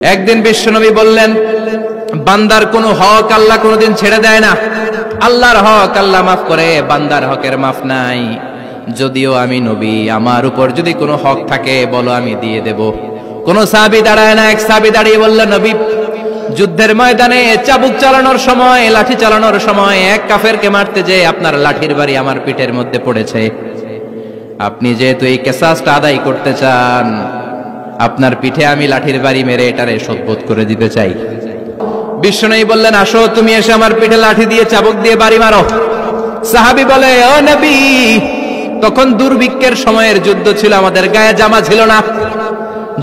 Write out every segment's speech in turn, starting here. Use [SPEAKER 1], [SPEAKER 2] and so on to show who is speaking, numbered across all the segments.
[SPEAKER 1] একদিন বিশ্বনবী বললেন, বান্দার কোনো হক আল্লাহ কোনোদিন ছেড়ে দেয় না। আল্লাহর হক আল্লাহ মাফ করে, বান্দার হকের মাফ নাই। যদিও আমি নবী, আমার উপর যদি কোনো হক থাকে বলো, আমি দিয়ে দেব। কোন সাহাবী দাঁড়ায় না। এক সাহাবী দাঁড়িয়ে বললেন, নবী, যুদ্ধের ময়দানে চাবুক চালানোর সময়, লাঠি চালানোর সময় এক কাফেরকে মারতে যে আপনার লাঠির বাড়ি আমার পিঠের মধ্যে পড়েছে। আপনি যেহেতু এই কিসাসটা আদায় করতে চান, আপনার পিঠে আমি লাঠির বাড়ি মেরে এটারে শোধবোধ করে দিতে চাই। বিশ্বনবী বললেন, আসো, তুমি এসে আমার পিঠে লাঠি দিয়ে চাবুক দিয়ে বাড়ি মারো। সাহাবী বলে, ও নবী, তখন দুর্ভিক্ষের সময়ের যুদ্ধ ছিল, আমাদের গায়ে জামা ছিল না।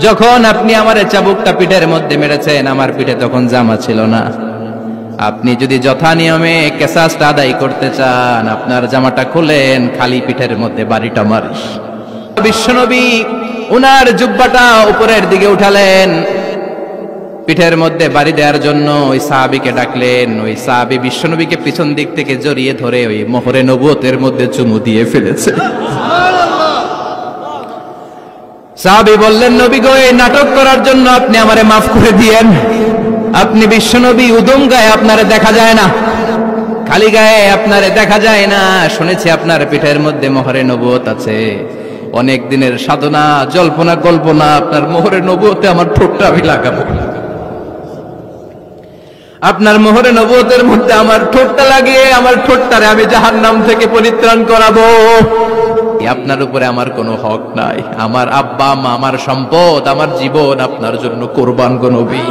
[SPEAKER 1] যখন আপনি আমার চাবুকটা পিঠের মধ্যে মেরেছেন, আমার পিঠে তখন জামা ছিল না। আপনি যদি যথা নিয়মে কিসাসটা আদায় করতে চান, আপনার জামাটা খুলেন, খালি পিঠের মধ্যে বাড়িটা মারিস। বিশ্বনবী উনার জুব্বাটা উপরের দিকে উঠালেন, পিঠের মধ্যে বাড়ি দেওয়ার জন্য ওই সাহাবীকে ডাকলেন। ওই সাহাবী বিশ্বনবীকে পিছন দিক থেকে জড়িয়ে ধরে ওই মোহরে নবুয়তের মধ্যে চুমু দিয়ে ফেলেছে। সাহাবী বললেন, নবী গো, এই নাটক করার জন্য আপনি আমারে মাফ করে দিয়েন। আপনি বিশ্বনবী, উদম গায়ে আপনারে দেখা যায় না, খালি গায়ে আপনারে দেখা যায় না। শুনেছি আপনার পিঠের মধ্যে মোহরে নবুয়ত আছে। অনেক দিনের সাধনা, জল্পনা কল্পনা, আপনার মোহরে নবুয়তে আমার ঠোঁটটা আমি লাগাবো। আপনার মোহরে নবুয়তের মধ্যে আমার ঠোঁটটা লাগিয়ে আমার ঠোঁটটারে আমি জাহান্নাম থেকে পরিত্রাণ করাবো। আপনার উপরে আমার কোনো হক নাই। আমার আব্বা মা, আমার সম্পদ, আমার জীবন আপনার জন্য কোরবান গো নবী।